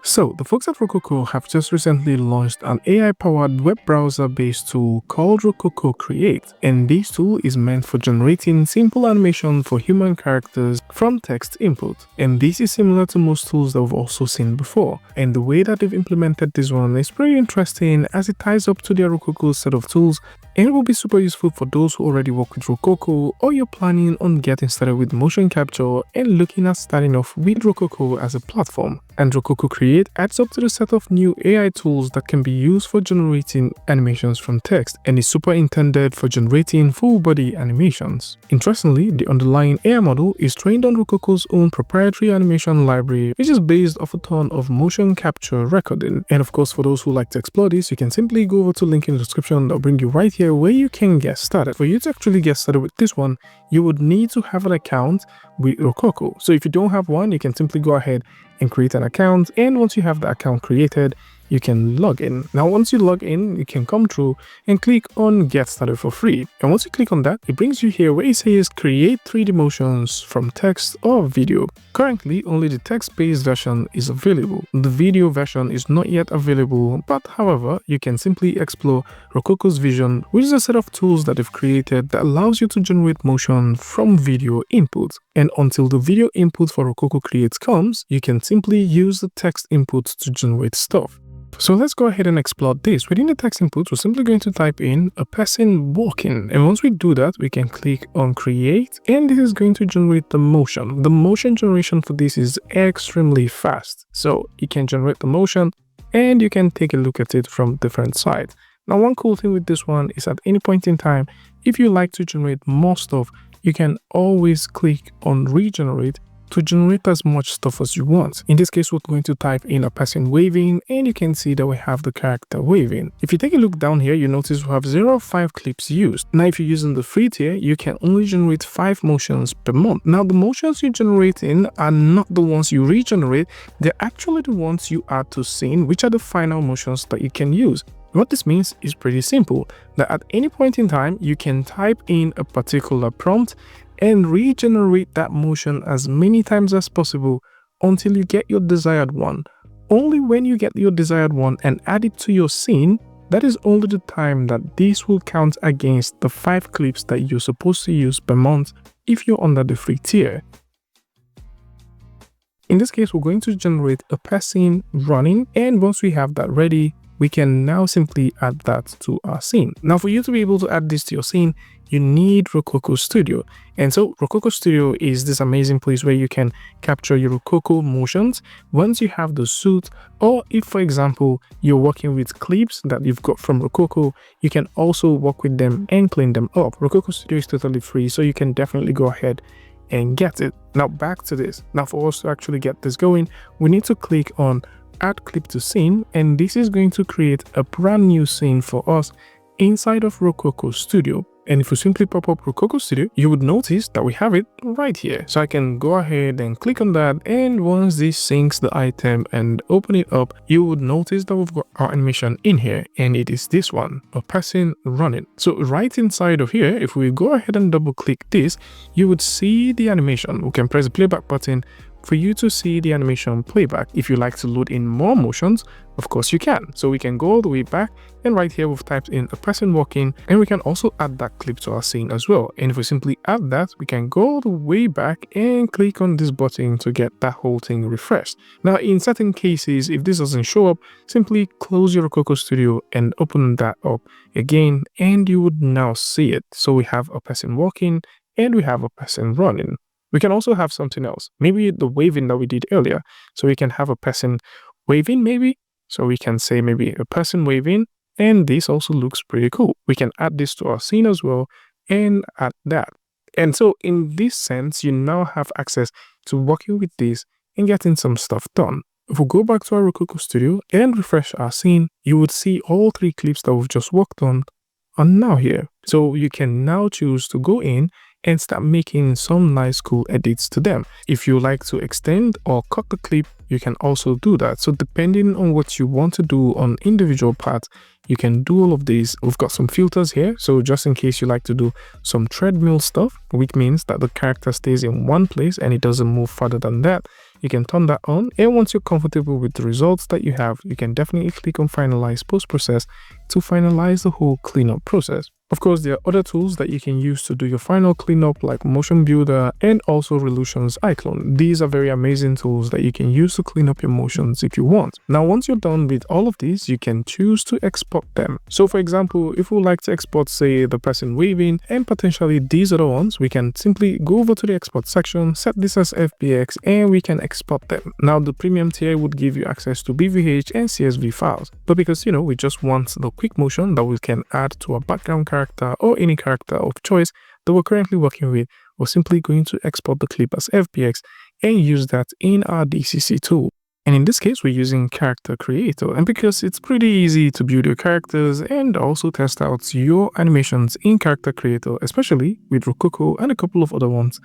So, the folks at Rokoko have just recently launched an AI-powered web browser-based tool called Rokoko Create, and this tool is meant for generating simple animation for human characters from text input. And this is similar to most tools that we've also seen before, and the way that they've implemented this one is pretty interesting as it ties up to their Rokoko set of tools, and will be super useful for those who already work with Rokoko or you're planning on getting started with motion capture and looking at starting off with Rokoko as a platform. And Rokoko Create adds up to the set of new AI tools that can be used for generating animations from text and is super intended for generating full body animations. Interestingly, the underlying AI model is trained on Rokoko's own proprietary animation library, which is based off a ton of motion capture recording. And of course, for those who like to explore this, you can simply go over to the link in the description that will bring you right here where you can get started. For you to actually get started with this one, you would need to have an account with Rokoko. So if you don't have one, you can simply go ahead and create an account, and once you have the account created, you can log in. Now once you log in, you can come through and click on get started for free, and once you click on that, it brings you here where it says create 3D motions from text or video. Currently only the text-based version is available. The video version is not yet available, but however, you can simply explore Rokoko's Vision, which is a set of tools that they've created that allows you to generate motion from video input. And until the video input for Rokoko Create comes, you can simply use the text input to generate stuff. So let's go ahead and explore this. Within the text input, we're simply going to type in a person walking, and once we do that, we can click on create, and this is going to generate the motion. The motion generation for this is extremely fast, so you can generate the motion and you can take a look at it from different sides. Now one cool thing with this one is at any point in time, if you like to generate more stuff, you can always click on regenerate to generate as much stuff as you want. In this case, we're going to type in a person waving, and you can see that we have the character waving. If you take a look down here, you notice we have 0 of 5 clips used. Now if you're using the free tier, you can only generate 5 motions per month. Now the motions you generate in are not the ones you regenerate, they're actually the ones you add to scene, which are the final motions that you can use. What this means is pretty simple, that at any point in time, you can type in a particular prompt and regenerate that motion as many times as possible until you get your desired one. Only when you get your desired one and add it to your scene, that is only the time that this will count against the 5 clips that you're supposed to use per month if you're under the free tier. In this case, we're going to generate a person running, and once we have that ready, we can now simply add that to our scene. Now for you to be able to add this to your scene, you need Rokoko Studio. And so Rokoko Studio is this amazing place where you can capture your Rokoko motions once you have the suit, or if for example you're working with clips that you've got from Rokoko, you can also work with them and clean them up. Rokoko Studio is totally free, so you can definitely go ahead and get it. Now back to this. Now for us to actually get this going, we need to click on add clip to scene, and this is going to create a brand new scene for us inside of Rokoko Studio. And if we simply pop up Rokoko Studio, you would notice that we have it right here. So I can go ahead and click on that, and once this syncs the item and open it up, you would notice that we've got our animation in here, and it is this one, a person running. So right inside of here, if we go ahead and double click this, you would see the animation. We can press the playback button for you to see the animation playback. If you like to load in more motions, of course you can. So we can go all the way back, and right here we've typed in a person walking, and we can also add that clip to our scene as well. And if we simply add that, we can go all the way back and click on this button to get that whole thing refreshed. Now in certain cases, if this doesn't show up, simply close your Rokoko Studio and open that up again, and you would now see it. So we have a person walking and we have a person running. We can also have something else, maybe the waving that we did earlier. So we can have a person waving maybe. So we can say maybe a person waving, and this also looks pretty cool. We can add this to our scene as well and add that. And so in this sense, you now have access to working with this and getting some stuff done. If we go back to our Rokoko Studio and refresh our scene, you would see all 3 clips that we've just worked on are now here. So you can now choose to go in and start making some nice cool edits to them. If you like to extend or cut the clip, you can also do that. So depending on what you want to do on individual parts, you can do all of these. We've got some filters here, so just in case you like to do some treadmill stuff, which means that the character stays in one place and it doesn't move further than that, you can turn that on, and once you're comfortable with the results that you have, you can definitely click on finalize post-process to finalize the whole cleanup process. Of course, there are other tools that you can use to do your final cleanup like Motion Builder and also Relution's iClone. These are very amazing tools that you can use to clean up your motions if you want. Now, once you're done with all of these, you can choose to export them. So for example, if we would like to export, say, the person waving and potentially these other ones, we can simply go over to the export section, set this as FBX, and we can export them. Now, the premium tier would give you access to BVH and CSV files. But because, we just want the quick motion that we can add to a background character or any character of choice that we're currently working with, we're simply going to export the clip as FBX and use that in our DCC tool. And in this case, we're using Character Creator. And because it's pretty easy to build your characters and also test out your animations in Character Creator, especially with Rokoko and a couple of other ones,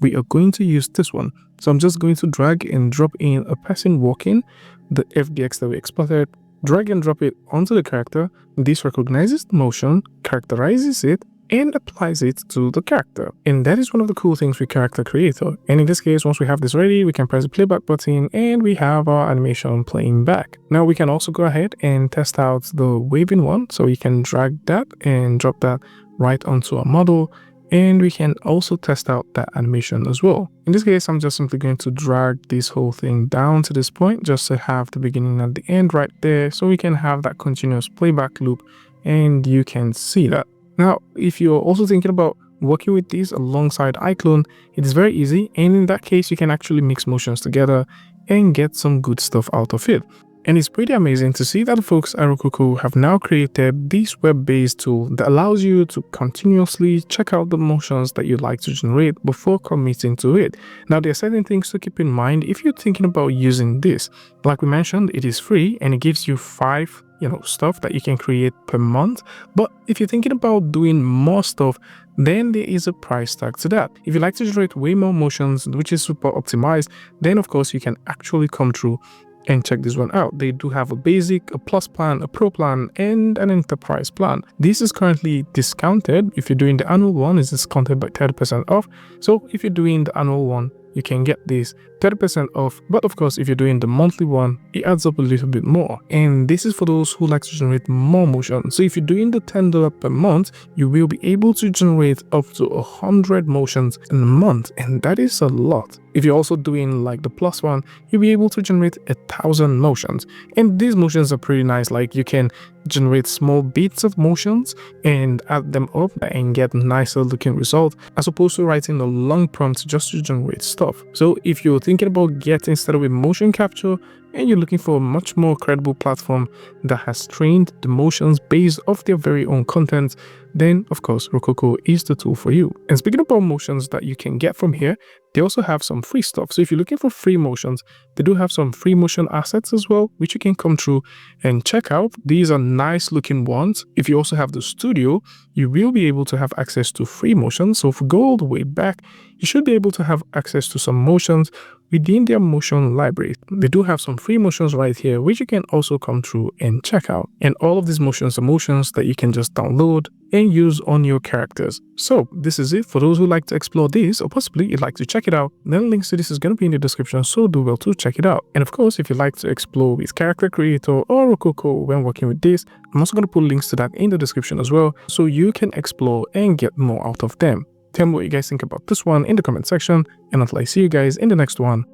we are going to use this one. So I'm just going to drag and drop in a person walking, the FBX that we exported, drag and drop it onto the character. This recognizes the motion, characterizes it, and applies it to the character. And that is one of the cool things with Character Creator. And in this case, once we have this ready, we can press the playback button and we have our animation playing back. Now we can also go ahead and test out the waving one. So we can drag that and drop that right onto our model. And we can also test out that animation as well. In this case, I'm just simply going to drag this whole thing down to this point just to have the beginning and the end right there, so we can have that continuous playback loop and you can see that. Now, if you're also thinking about working with these alongside iClone, it is very easy, and in that case, you can actually mix motions together and get some good stuff out of it. And it's pretty amazing to see that folks at Rokoko have now created this web-based tool that allows you to continuously check out the motions that you'd like to generate before committing to it. Now, there are certain things to keep in mind if you're thinking about using this. Like we mentioned, it is free and it gives you 5 stuff that you can create per month. But if you're thinking about doing more stuff, then there is a price tag to that. If you like to generate way more motions, which is super optimized, then of course you can actually come through and check this one out. They do have a basic, a plus plan, a pro plan, and an enterprise plan. This is currently discounted. If you're doing the annual one, it's discounted by 30% off. So if you're doing the annual one, you can get this 30% off. But of course, if you're doing the monthly one, it adds up a little bit more. And this is for those who like to generate more motion. So if you're doing the $10 per month, you will be able to generate up to 100 motions in a month. And that is a lot. If you're also doing like the plus one, you'll be able to generate 1,000 motions. And these motions are pretty nice. Like you can generate small bits of motions and add them up and get nicer looking results, as opposed to writing a long prompt just to generate stuff. So if you're thinking about getting started with motion capture and you're looking for a much more credible platform that has trained the motions based off their very own content, then of course Rokoko is the tool for you. And speaking about motions that you can get from here, they also have some free stuff. So if you're looking for free motions, they do have some free motion assets as well, which you can come through and check out. These are nice looking ones. If you also have the studio, you will be able to have access to free motions. So if we go all the way back, you should be able to have access to some motions within their motion library. They do have some free motions right here, which you can also come through and check out. And all of these motions are motions that you can just download and use on your characters. So this is it for those who like to explore this, or possibly you'd like to check it out. Then links to this is going to be in the description, so do well to check it out. And of course, if you like to explore with Character Creator or Rokoko when working with this, I'm also going to put links to that in the description as well, so you can explore and get more out of them. Tell me what you guys think about this one in the comment section, and until I see you guys in the next one,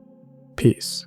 peace.